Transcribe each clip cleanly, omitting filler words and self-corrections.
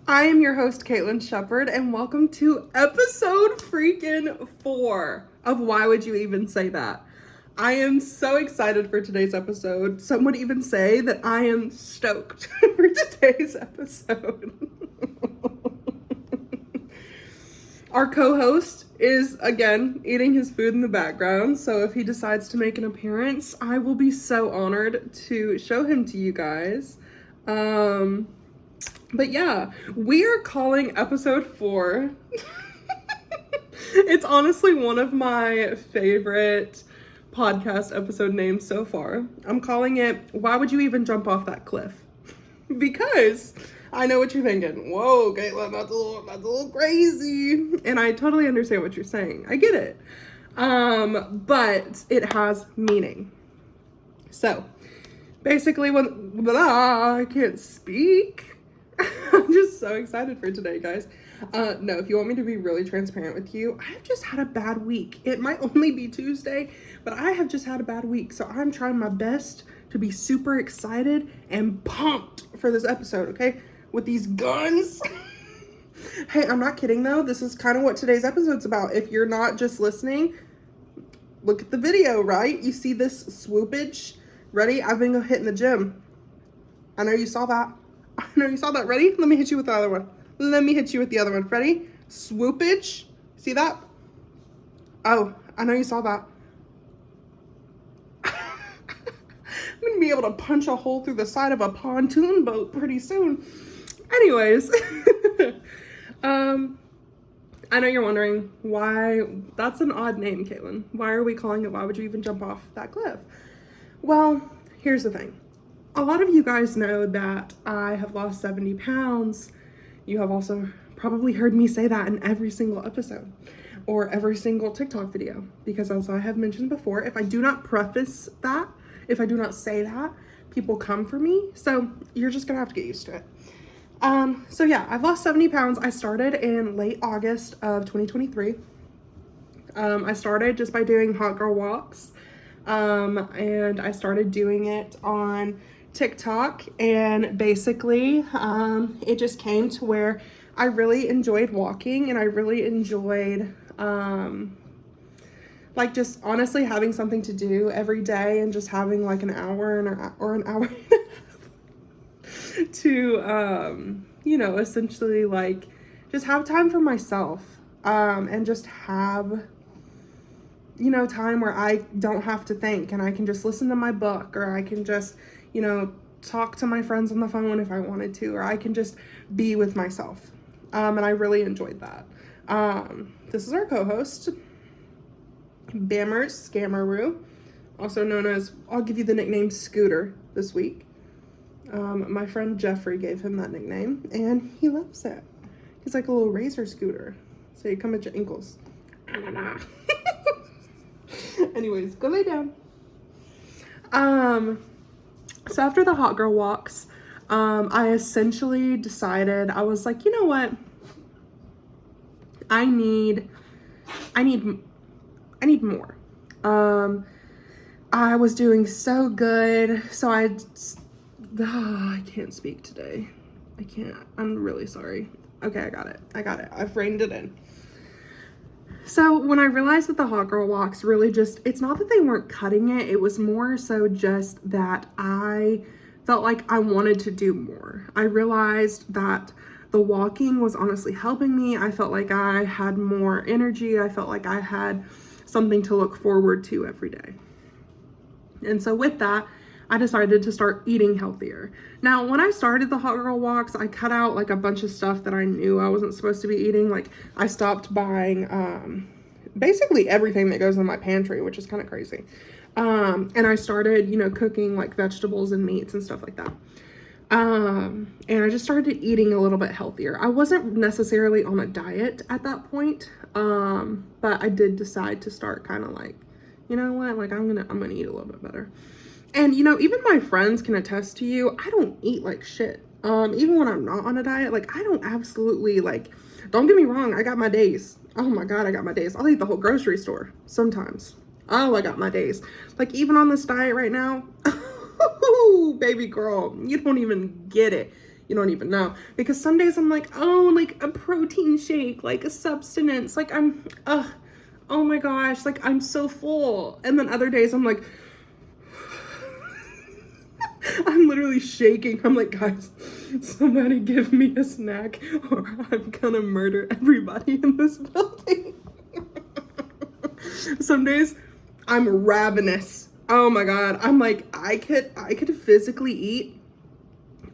I am your host, Caitlin Shepard, and welcome to episode freaking 4 of Why Would You Even Say That? I am so excited for today's episode. Some would even say that I am stoked for today's episode. Our co-host is, again, eating his food in the background, so if he decides to make an appearance, I will be so honored to show him to you guys. But yeah, we are calling episode 4. It's honestly one of my favorite podcast episode names so far. I'm calling it, Why Would You Even Jump Off That Cliff? Because I know what you're thinking. Whoa, Caitlin, that's a little crazy. And I totally understand what you're saying. I get it. But it has meaning. So, basically, I can't speak. I'm just so excited for today, guys. No, if you want me to be really transparent with you, I have just had a bad week. It might only be Tuesday, but I have just had a bad week. So I'm trying my best to be super excited and pumped for this episode, okay? With these guns. Hey, I'm not kidding though. This is kind of what today's episode's about. If you're not just listening, look at the video, right? You see this swoopage? Ready? I've been hitting the gym. I know you saw that. Ready? Let me hit you with the other one. Ready? Swoopage. See that? Oh, I know you saw that. I'm gonna be able to punch a hole through the side of a pontoon boat pretty soon. Anyways, I know you're wondering why. That's an odd name, Caitlin. Why are we calling it Why Would You Even Jump Off That Cliff? Well, here's the thing. A lot of you guys know that I have lost 70 pounds. You have also probably heard me say that in every single episode or every single TikTok video, because as I have mentioned before, if I do not preface that, if I do not say that, people come for me. So you're just gonna have to get used to it. So yeah, I've lost 70 pounds. I started in late August of 2023. I started just by doing hot girl walks. And I started doing it on TikTok, and basically it just came to where I really enjoyed walking, and I really enjoyed like just honestly having something to do every day, and just having like an hour or an hour to essentially like just have time for myself, and just have time where I don't have to think, and I can just listen to my book, or I can just talk to my friends on the phone if I wanted to, or I can just be with myself. And I really enjoyed that. This is our co-host, Bammer Scammeroo, also known as, I'll give you the nickname Scooter this week. My friend Jeffrey gave him that nickname, and he loves it. He's like a little razor scooter, so you come at your ankles. Anyways, go lay down. So after the hot girl walks, I essentially decided, I was like, you know what? I need more. I was doing so good. So I can't speak today. I can't. I'm really sorry. Okay, I got it. I've reined it in. So when I realized that the hot girl walks really just, it's not that they weren't cutting it, it was more so just that I felt like I wanted to do more. I realized that the walking was honestly helping me. I felt like I had more energy. I felt like I had something to look forward to every day. And so with that, I decided to start eating healthier. Now, when I started the hot girl walks, I cut out like a bunch of stuff that I knew I wasn't supposed to be eating. Like I stopped buying basically everything that goes in my pantry, which is kind of crazy. And I started, cooking like vegetables and meats and stuff like that. And I just started eating a little bit healthier. I wasn't necessarily on a diet at that point. But I did decide to start kind of like, you know what, like I'm gonna eat a little bit better. And even my friends can attest to you, I don't eat like shit. Even when I'm not on a diet, like I don't absolutely like, don't get me wrong, I got my days. Oh my God, I got my days. I'll eat the whole grocery store sometimes. Oh, I got my days. Like even on this diet right now, baby girl, you don't even get it. You don't even know. Because some days I'm like, oh, like a protein shake, like a substance, like oh my gosh, like I'm so full. And then other days I'm like, I'm literally shaking. I'm like, guys, somebody give me a snack or I'm gonna murder everybody in this building. Some days I'm ravenous. Oh my God. I'm like, I could physically eat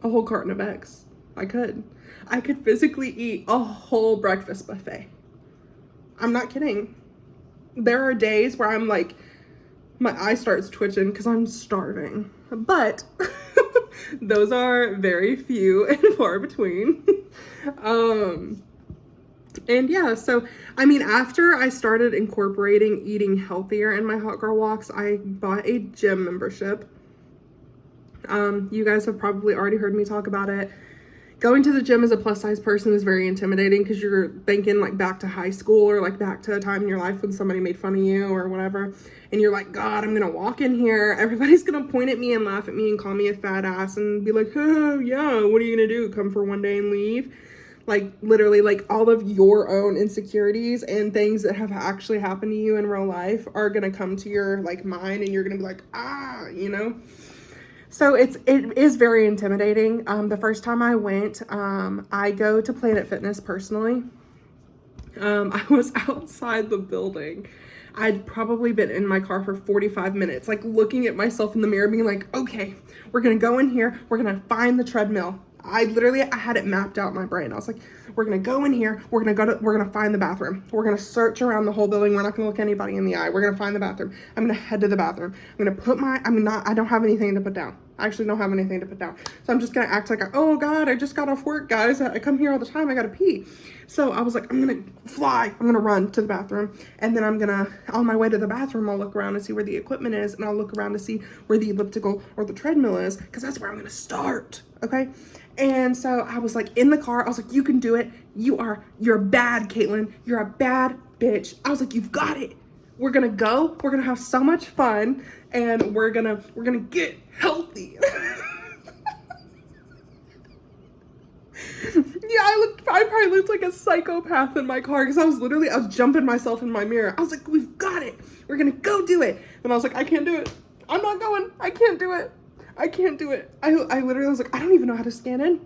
a whole carton of eggs. I could physically eat a whole breakfast buffet. I'm not kidding. There are days where I'm like, my eye starts twitching because I'm starving. But those are very few and far between. And yeah, so I mean, after I started incorporating eating healthier in my hot girl walks, I bought a gym membership. You guys have probably already heard me talk about it. Going to the gym as a plus size person is very intimidating because you're thinking like back to high school or like back to a time in your life when somebody made fun of you or whatever. And you're like, God, I'm going to walk in here. Everybody's going to point at me and laugh at me and call me a fat ass and be like, oh, yeah, what are you going to do? Come for one day and leave? Like literally like all of your own insecurities and things that have actually happened to you in real life are going to come to your like mind and you're going to be like, you know? So it is very intimidating. The first time I went, I go to Planet Fitness personally. I was outside the building. I'd probably been in my car for 45 minutes, like looking at myself in the mirror, being like, okay, we're gonna go in here. We're gonna find the treadmill. I had it mapped out in my brain. I was like, we're gonna go in here. We're gonna find the bathroom. We're gonna search around the whole building. We're not gonna look anybody in the eye. We're gonna find the bathroom. I'm gonna head to the bathroom. I don't have anything to put down. I actually don't have anything to put down. So I'm just gonna act like, oh God, I just got off work, guys. I come here all the time. I gotta pee. So I was like, I'm gonna fly. I'm gonna run to the bathroom. And then on my way to the bathroom, I'll look around and see where the equipment is. And I'll look around to see where the elliptical or the treadmill is, because that's where I'm gonna start. Okay. And so I was like in the car, I was like, you can do it. You're bad, Caitlin. You're a bad bitch. I was like, you've got it. We're gonna go, we're gonna have so much fun, and we're gonna get healthy. Yeah, I probably looked like a psychopath in my car because I was jumping myself in my mirror. I was like, we've got it. We're gonna go do it. And I was like, I can't do it. I'm not going. I can't do it. I can't do it. I literally was like, I don't even know how to scan in.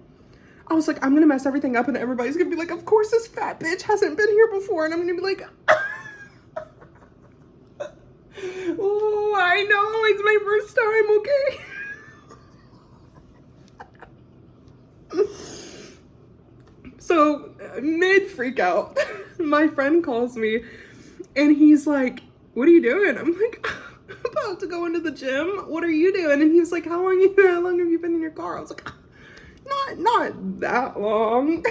I was like, I'm gonna mess everything up and everybody's gonna be like, of course this fat bitch hasn't been here before. And I'm gonna be like, oh, I know, it's my first time, okay? So, mid freak out, my friend calls me and he's like, what are you doing? I'm like, I'm about to go into the gym. What are you doing? And he was like, how long have you been in your car? I was like, not that long.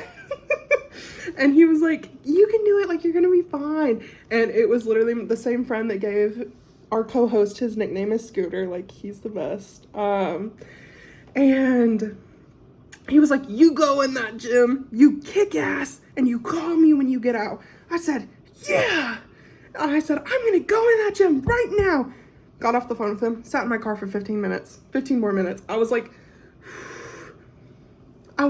And he was like, you can do it, like you're gonna be fine. And it was literally the same friend that gave our co-host his nickname is Scooter, like he's the best. And he was like, you go in that gym, you kick ass, and you call me when you get out. I said, yeah. I said, I'm gonna go in that gym right now. Got off the phone with him, sat in my car for 15 more minutes. I was like, my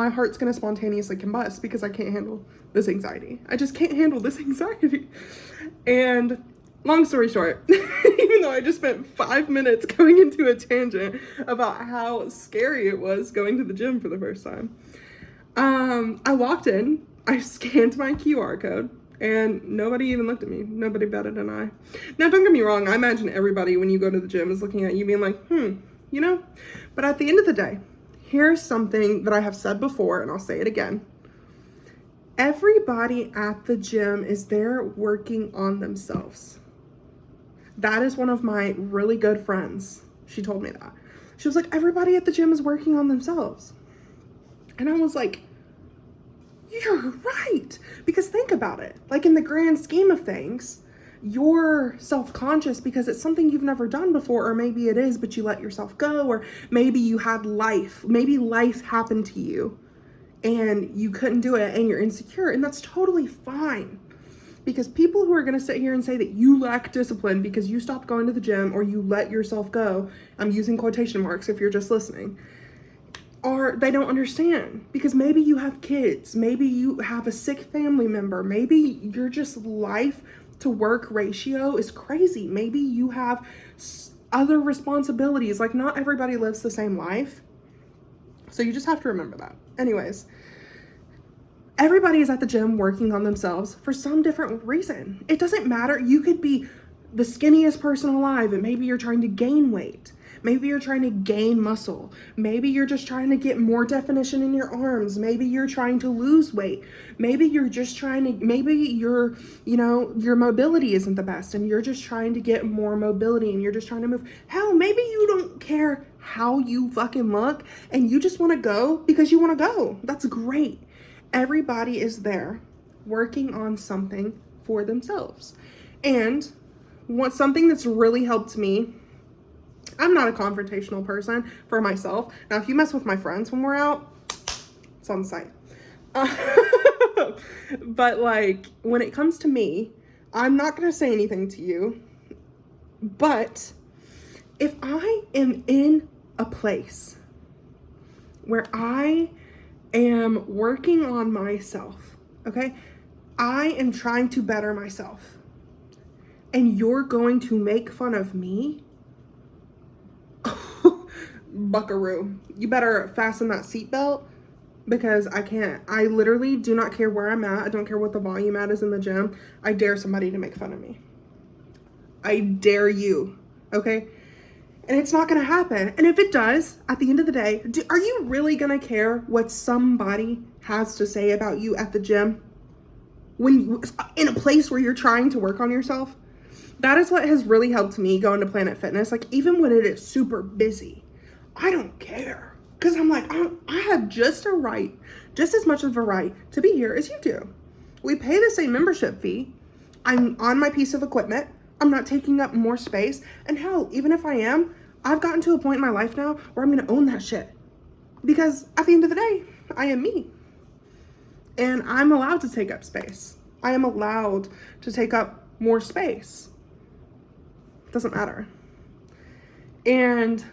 heart's gonna spontaneously combust because I can't handle this anxiety. I just can't handle this anxiety. And long story short, even though I just spent 5 minutes going into a tangent about how scary it was going to the gym for the first time, I walked in, I scanned my QR code, and nobody even looked at me. Nobody batted an eye. Now, don't get me wrong. I imagine everybody, when you go to the gym, is looking at you being like, you know? But at the end of the day, here's something that I have said before, and I'll say it again. Everybody at the gym is there working on themselves. That is one of my really good friends. She told me that. She was like, everybody at the gym is working on themselves. And I was like, you're right. Because think about it. Like in the grand scheme of things, you're self-conscious because it's something you've never done before, or maybe it is, but you let yourself go, or maybe you had maybe life happened to you and you couldn't do it and you're insecure, and that's totally fine. Because people who are going to sit here and say that you lack discipline because you stopped going to the gym or you let yourself go, I'm using quotation marks if you're just listening, they don't understand, because maybe you have kids, maybe you have a sick family member, maybe your just life to work ratio is crazy, maybe you have other responsibilities. Like, not everybody lives the same life, so you just have to remember that. Anyways, everybody is at the gym working on themselves for some different reason. It doesn't matter. You could be the skinniest person alive and maybe you're trying to gain weight. Maybe you're trying to gain muscle. Maybe you're just trying to get more definition in your arms. Maybe you're trying to lose weight. Maybe you're just trying to, maybe your mobility isn't the best and you're just trying to get more mobility and you're just trying to move. Hell, maybe you don't care how you fucking look and you just want to go because you want to go. That's great. Everybody is there working on something for themselves. And something that's really helped me, I'm not a confrontational person for myself. Now, if you mess with my friends when we're out, it's on site. But like, when it comes to me, I'm not going to say anything to you. But if I am in a place where I am working on myself, okay? I am trying to better myself. And you're going to make fun of me? Buckaroo. You better fasten that seatbelt, because I can't. I literally do not care where I'm at. I don't care what the volume at is in the gym. I dare somebody to make fun of me. I dare you, okay? And it's not gonna happen. And if it does, at the end of the day, are you really gonna care what somebody has to say about you at the gym? When in a place where you're trying to work on yourself? That is what has really helped me go into Planet Fitness. Like, even when it is super busy, I don't care. Because I'm like, I have just as much of a right to be here as you do. We pay the same membership fee. I'm on my piece of equipment. I'm not taking up more space. And hell, even if I am, I've gotten to a point in my life now where I'm going to own that shit. Because at the end of the day, I am me. And I'm allowed to take up space. I am allowed to take up more space. Doesn't matter. And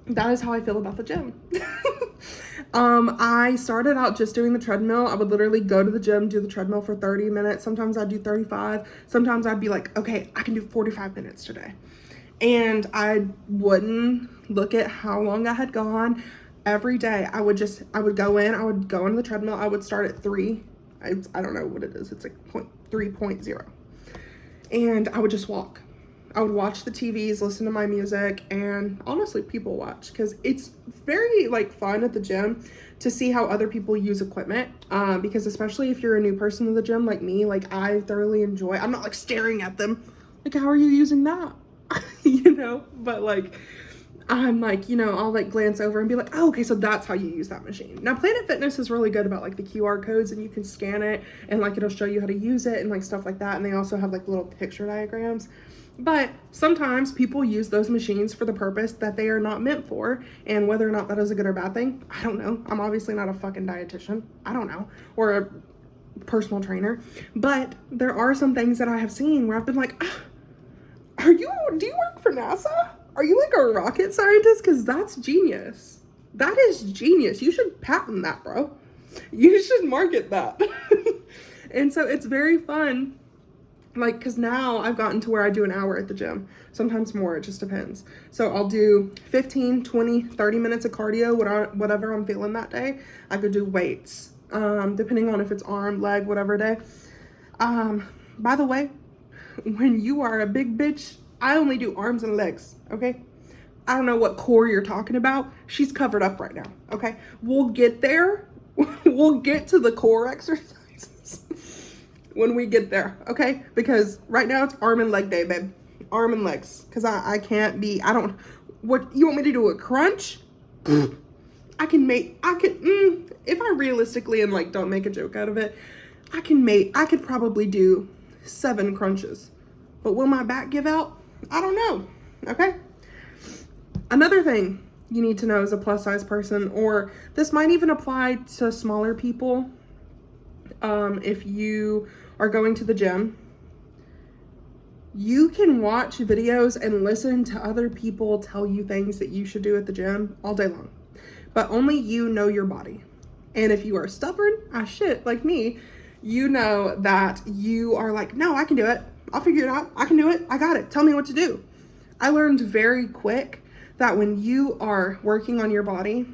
that is how I feel about the gym. I started out just doing the treadmill. I would literally go to the gym, do the treadmill for 30 minutes. Sometimes I'd do 35. Sometimes I'd be like, okay, I can do 45 minutes today. And I wouldn't look at how long I had gone. Every day I would go into the treadmill. I would start at 3. I don't know what it is. It's like 3.0. And I would just walk. I would watch the TVs, listen to my music, and honestly, people watch, because it's very like fun at the gym to see how other people use equipment. Because especially if you're a new person to the gym like me, like I thoroughly enjoy. I'm not like staring at them, like, how are you using that? But like, I'm like, I'll like glance over and be like, oh, okay, so that's how you use that machine. Now, Planet Fitness is really good about like the QR codes, and you can scan it and like it'll show you how to use it and like stuff like that. And they also have like little picture diagrams. But sometimes people use those machines for the purpose that they are not meant for, and whether or not that is a good or bad thing, I don't know. I'm obviously not a fucking dietitian. I don't know. Or a personal trainer. But there are some things that I have seen where I've been like, do you work for NASA? Are you like a rocket scientist? Because that's genius. That is genius. You should patent that, bro. You should market that. And so it's very fun. Like, because now I've gotten to where I do an hour at the gym. Sometimes more, it just depends. So I'll do 15, 20, 30 minutes of cardio, whatever I'm feeling that day. I could do weights, depending on if it's arm, leg, whatever day. By the way, when you are a big bitch, I only do arms and legs, okay? I don't know what core you're talking about. She's covered up right now, okay? We'll get there. We'll get to the core exercises when we get there, okay? Because right now it's arm and leg day, babe. Arm and legs. Because I can't be, what, you want me to do a crunch? If I realistically and like don't make a joke out of it, I could probably do 7 crunches. But will my back give out? I don't know, okay? Another thing you need to know as a plus size person, or this might even apply to smaller people, if you are going to the gym, you can watch videos and listen to other people tell you things that you should do at the gym all day long. but only you know your body. And if you are stubborn as shit like me, you know that you are like, no, I can do it. I'll figure it out. I can do it. I got it. Tell me what to do. I learned very quick that when you are working on your body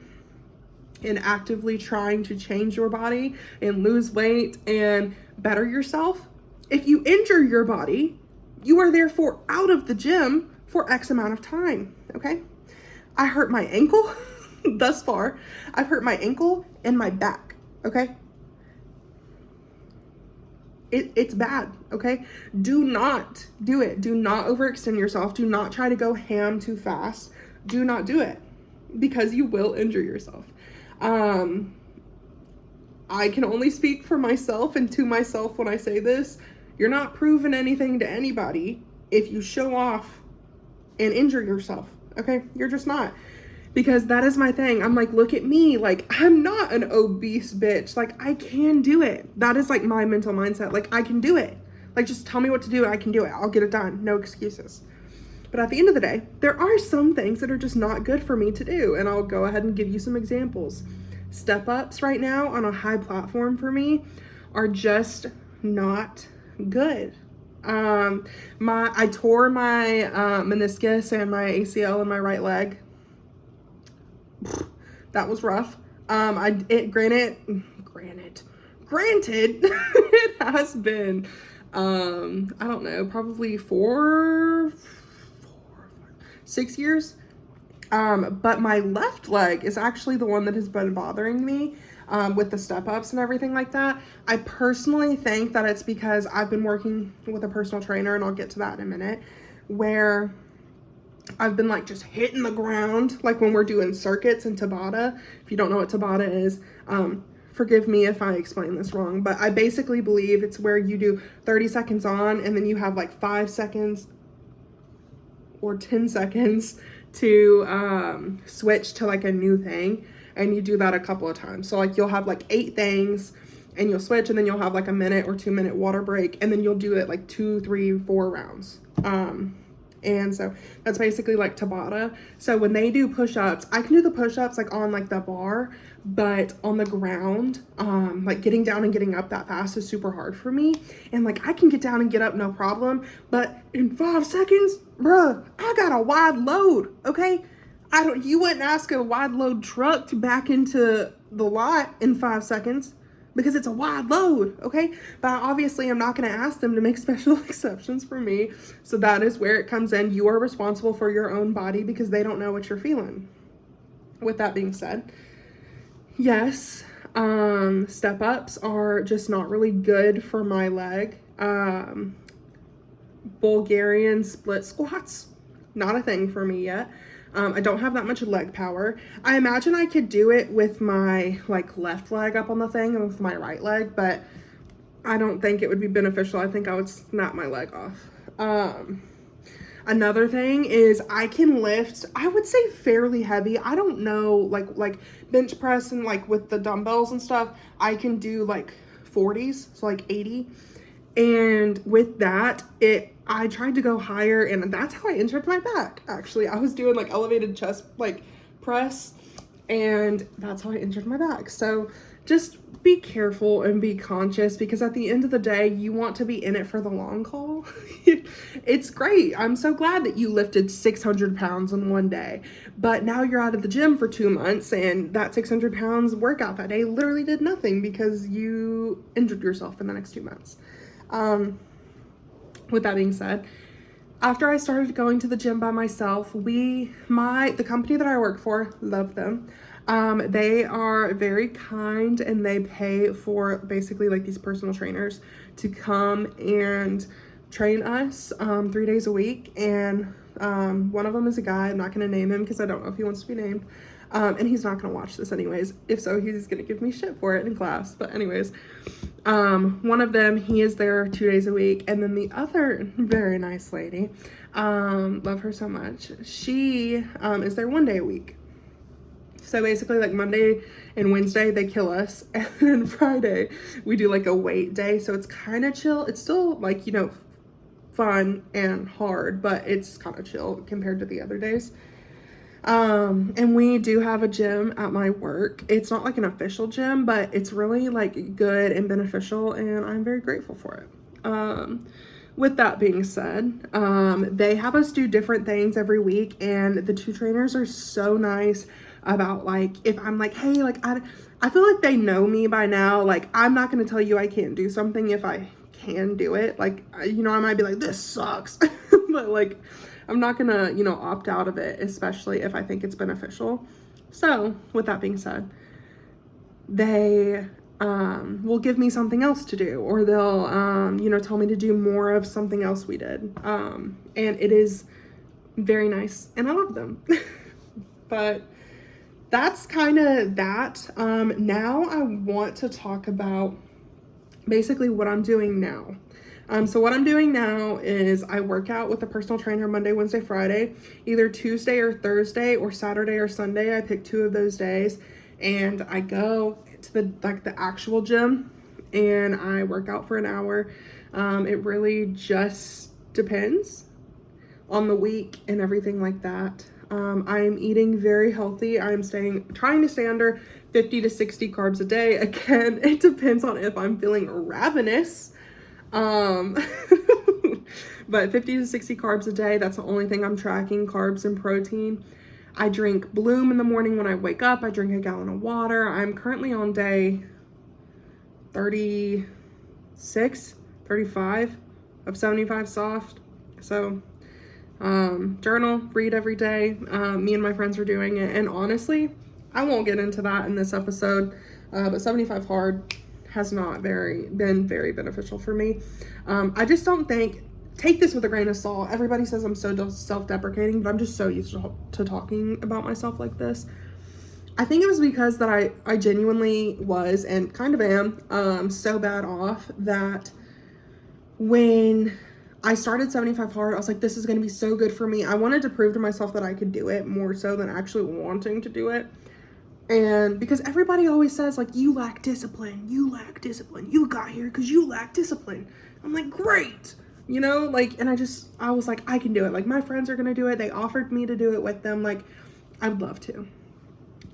and actively trying to change your body and lose weight and better yourself, if you injure your body, you are therefore out of the gym for X amount of time, okay? I hurt my ankle thus far. I've hurt my ankle and my back, okay? It's bad, okay? Do not do it. Do not overextend yourself. Do not try to go ham too fast. Do not do it because you will injure yourself. I can only speak for myself and to myself when I say this. You're not proving anything to anybody if you show off and injure yourself, okay? You're just not. Because that is my thing. I'm like, look at me. Like, I'm not an obese bitch. Like, I can do it. That is like my mental mindset. Like, I can do it. Like, just tell me what to do and I can do it. I'll get it done. No excuses. But at the end of the day, there are some things that are just not good for me to do. And I'll go ahead and give you some examples. Step ups right now on a high platform for me are just not good. I tore my meniscus and my ACL in my right leg. That was rough. Granted, it has been, I don't know, probably 6 years. But my left leg is actually the one that has been bothering me, with the step ups and everything like that. I personally think that it's because I've been working with a personal trainer, and I'll get to that in a minute, where I've been like just hitting the ground, like when we're doing circuits in Tabata. If you don't know what Tabata is, forgive me if I explain this wrong, but I basically believe it's where you do 30 seconds on and then you have like 5 seconds or 10 seconds to switch to like a new thing, and you do that a couple of times. So like you'll have like 8 things and you'll switch, and then you'll have like a minute or 2 minute water break, and then you'll do it like 2, 3, 4 rounds. And so that's basically like Tabata. So when they do push-ups, I can do the push-ups like on like the bar, but on the ground, like getting down and getting up that fast is super hard for me. And like I can get down and get up no problem, but in 5 seconds, bruh, I got a wide load, okay? You wouldn't ask a wide load truck to back into the lot in 5 seconds, because it's a wide load, okay? But obviously I'm not gonna ask them to make special exceptions for me. So that is where it comes in. You are responsible for your own body because they don't know what you're feeling. With that being said, yes, step ups are just not really good for my leg. Bulgarian split squats, not a thing for me yet. I don't have that much leg power. I imagine I could do it with my like left leg up on the thing and with my right leg, but I don't think it would be beneficial. I think I would snap my leg off. Another thing is I can lift, I would say fairly heavy. I don't know, like bench press and like with the dumbbells and stuff, I can do like 40s, so like 80. And with that, I tried to go higher, and that's how I injured my back. Actually, I was doing like elevated chest like press, and that's how I injured my back. So just be careful and be conscious, because at the end of the day, you want to be in it for the long haul. It's great. I'm so glad that you lifted 600 pounds in one day, but now you're out of the gym for 2 months, and that 600 pounds workout that day literally did nothing because you injured yourself in the next 2 months. With that being said, after I started going to the gym by myself, the company that I work for, love them. They are very kind, and they pay for basically like these personal trainers to come and train us 3 days a week. And one of them is a guy. I'm not going to name him because I don't know if he wants to be named. And he's not going to watch this anyways. If so, he's going to give me shit for it in class. But anyways, one of them, he is there 2 days a week. And then the other very nice lady, love her so much, she is there 1 day a week. So basically like Monday and Wednesday, they kill us. And then Friday, we do like a weight day. So it's kind of chill. It's still like, fun and hard, but it's kind of chill compared to the other days. And we do have a gym at my work. It's not like an official gym, but it's really like good and beneficial, and I'm very grateful for it. With that being said, they have us do different things every week, and the two trainers are so nice about, like, if I'm like, hey, like, I feel like they know me by now. Like, I'm not going to tell you I can't do something if I can do it. Like, you know, I might be like, this sucks, but like, I'm not going to, you know, opt out of it, especially if I think it's beneficial. So with that being said, they will give me something else to do, or they'll, you know, tell me to do more of something else we did. And it is very nice, and I love them. But that's kind of that. Now I want to talk about basically what I'm doing now. So what I'm doing now is I work out with a personal trainer Monday, Wednesday, Friday, either Tuesday or Thursday, or Saturday or Sunday. I pick 2 of those days, and I go to the actual gym, and I work out for an hour. It really just depends on the week and everything like that. I'm eating very healthy. I'm trying to stay under 50 to 60 carbs a day. Again, it depends on if I'm feeling ravenous. But 50 to 60 carbs a day, that's the only thing I'm tracking, carbs and protein. I drink Bloom in the morning when I wake up. I drink a gallon of water. I'm currently on day 36, 35 of 75 soft. So journal, read every day. Me and my friends are doing it, and honestly, I won't get into that in this episode, but 75 hard has not been very beneficial for me. I just don't think, take this with a grain of salt. Everybody says I'm so self-deprecating, but I'm just so used to talking about myself like this. I think it was because that I genuinely was, and kind of am, so bad off that when I started 75 hard, I was like, this is going to be so good for me. I wanted to prove to myself that I could do it more so than actually wanting to do it. And because everybody always says, like, you lack discipline, you got here because you lack discipline. I'm like, great, you know, like, and I was like, I can do it. Like, my friends are going to do it. They offered me to do it with them. Like, I would love to.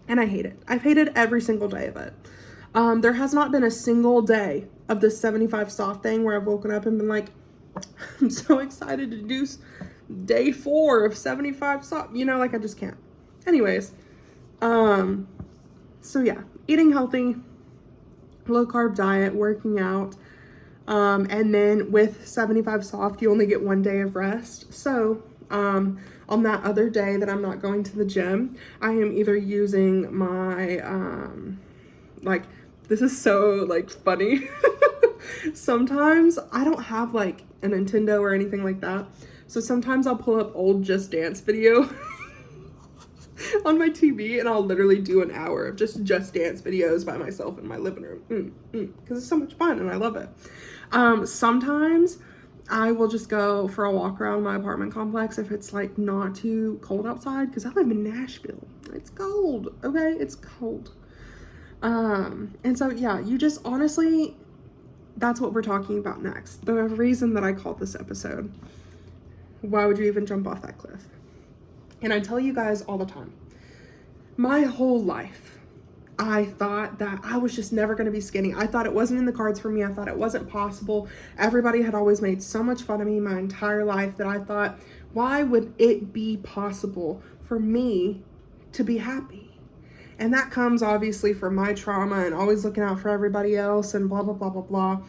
And I hate it. I've hated every single day of it. There has not been a single day of this 75 soft thing where I've woken up and been like, I'm so excited to do day 4 of 75 soft, you know, like, I just can't. Anyways, so yeah, eating healthy, low carb diet, working out, and then with 75 soft, you only get 1 day of rest. So, on that other day that I'm not going to the gym, I am either using my, like, this is so, like, funny. Sometimes I don't have like a Nintendo or anything like that. So sometimes I'll pull up old Just Dance video on my TV, and I'll literally do an hour of just Dance videos by myself in my living room. Because it's so much fun and I love it. Sometimes I will just go for a walk around my apartment complex if it's like not too cold outside, because I live in Nashville. It's cold, okay? It's cold. And so yeah, you just honestly, that's what we're talking about next. The reason that I called this episode, why would you even jump off that cliff? And I tell you guys all the time, my whole life, I thought that I was just never going to be skinny. I thought it wasn't in the cards for me. I thought it wasn't possible. Everybody had always made so much fun of me my entire life that I thought, why would it be possible for me to be happy? And that comes obviously from my trauma and always looking out for everybody else and blah, blah, blah, blah, blah.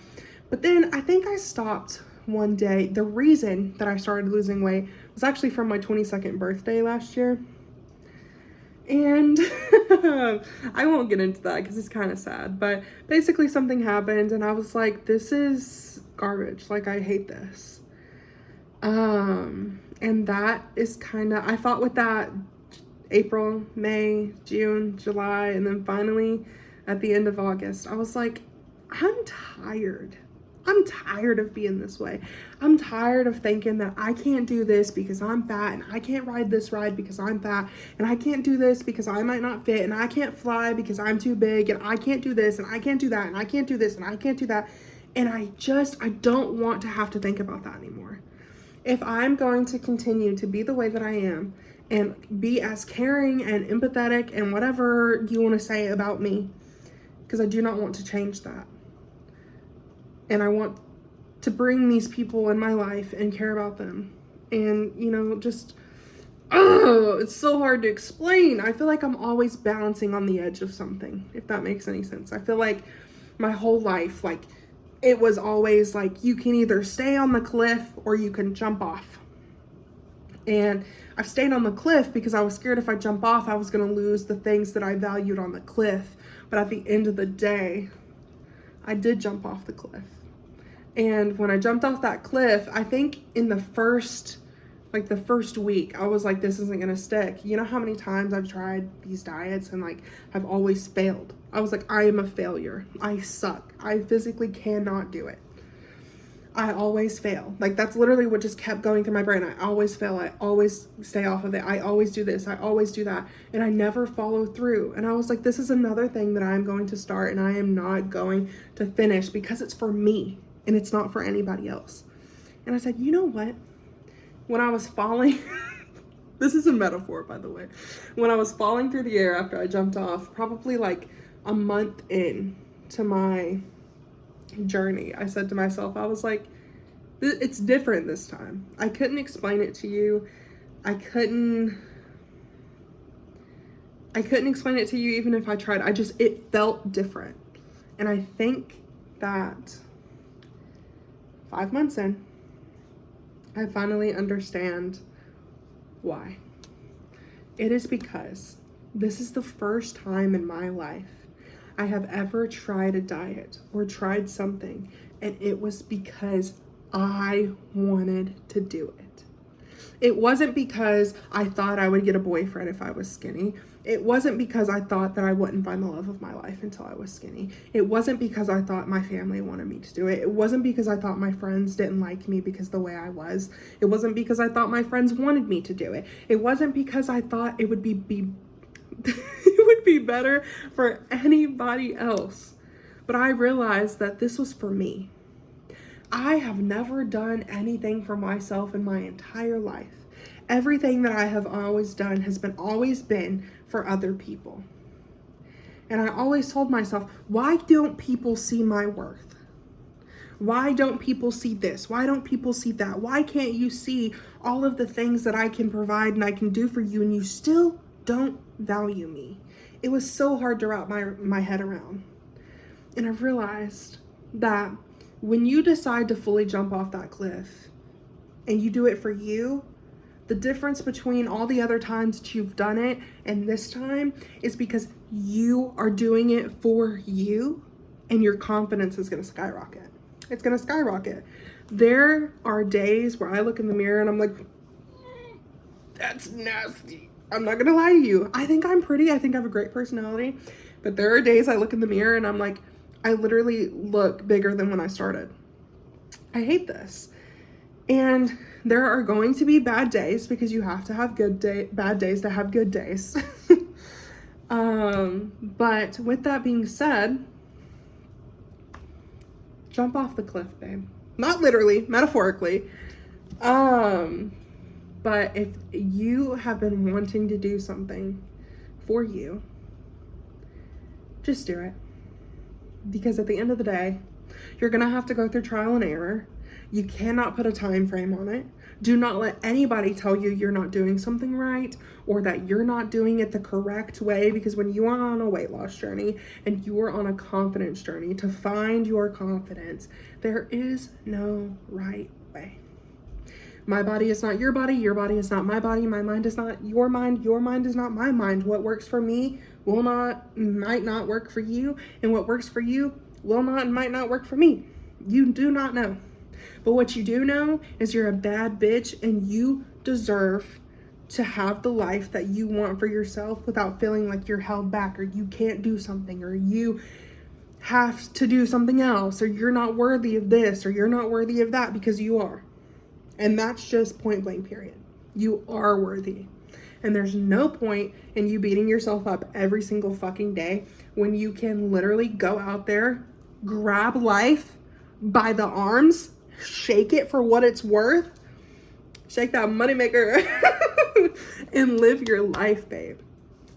But then I think I stopped one day. The reason that I started losing weight was actually from my 22nd birthday last year. And I won't get into that because it's kind of sad. But basically something happened and I was like, this is garbage. Like, I hate this. And that is kind of, I fought with that April, May, June, July, and then finally at the end of August, I was like, I'm tired. I'm tired of being this way. I'm tired of thinking that I can't do this because I'm fat, and I can't ride this ride because I'm fat, and I can't do this because I might not fit, and I can't fly because I'm too big, and I can't do this, and I can't do that, and I can't do this, and I can't do that. And I don't want to have to think about that anymore. If I'm going to continue to be the way that I am and be as caring and empathetic and whatever you want to say about me, because I do not want to change that. And I want to bring these people in my life and care about them. And, you know, just, oh, it's so hard to explain. I feel like I'm always balancing on the edge of something, if that makes any sense. I feel like my whole life, like, it was always like, you can either stay on the cliff or you can jump off. And I've stayed on the cliff because I was scared if I jump off, I was going to lose the things that I valued on the cliff. But at the end of the day, I did jump off the cliff. And when I jumped off that cliff, I think in the first week, I was like, this isn't going to stick. You know how many times I've tried these diets and like I've always failed? I was like, I am a failure. I suck. I physically cannot do it. I always fail. Like, that's literally what just kept going through my brain. I always fail. I always stay off of it. I always do this. I always do that. And I never follow through. And I was like, this is another thing that I'm going to start and I am not going to finish because it's for me and it's not for anybody else. And I said, you know what? When I was falling, this is a metaphor, by the way. When I was falling through the air after I jumped off, probably like a month in to my journey, I said to myself, I was like, it's different this time. I couldn't explain it to you. I couldn't explain it to you even if I tried. It felt different. And I think that 5 months in, I finally understand why. It is because this is the first time in my life I have ever tried a diet or tried something, and it was because I wanted to do it. It wasn't because I thought I would get a boyfriend if I was skinny. It wasn't because I thought that I wouldn't find the love of my life until I was skinny. It wasn't because I thought my family wanted me to do it. It wasn't because I thought my friends didn't like me because the way I was. It wasn't because I thought my friends wanted me to do it. It wasn't because I thought it would be it would be better for anybody else. But I realized that this was for me. I have never done anything for myself in my entire life. Everything that I have always done has always been for other people. And I always told myself, why don't people see my worth? Why don't people see this? Why don't people see that? Why can't you see all of the things that I can provide and I can do for you and you still don't value me? It was so hard to wrap my head around. And I've realized that when you decide to fully jump off that cliff and you do it for you, the difference between all the other times that you've done it and this time is because you are doing it for you, and your confidence is going to skyrocket. It's going to skyrocket. There are days where I look in the mirror and I'm like, that's nasty. I'm not going to lie to you. I think I'm pretty. I think I have a great personality. But there are days I look in the mirror and I'm like, I literally look bigger than when I started. I hate this. And there are going to be bad days because you have to have bad days to have good days. But with that being said, jump off the cliff, babe. Not literally, metaphorically. But if you have been wanting to do something for you, just do it. Because at the end of the day, you're going to have to go through trial and error. You cannot put a time frame on it. Do not let anybody tell you you're not doing something right or that you're not doing it the correct way, because when you are on a weight loss journey and you are on a confidence journey to find your confidence, there is no right way. My body is not your body is not my body, my mind is not your mind is not my mind. What works for me might not work for you, and what works for you will not and might not work for me. You do not know. But what you do know is you're a bad bitch and you deserve to have the life that you want for yourself without feeling like you're held back or you can't do something or you have to do something else or you're not worthy of this or you're not worthy of that, because you are. And that's just point blank period. You are worthy. And there's no point in you beating yourself up every single fucking day when you can literally go out there, grab life by the arms, shake it for what it's worth, shake that moneymaker, and live your life, babe.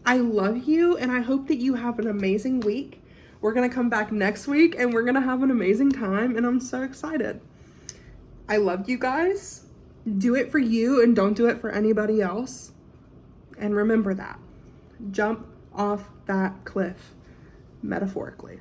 I love you, and I hope that you have an amazing week. We're going to come back next week, and we're going to have an amazing time, and I'm so excited. I love you guys. Do it for you, and don't do it for anybody else. And remember that. Jump off that cliff, metaphorically.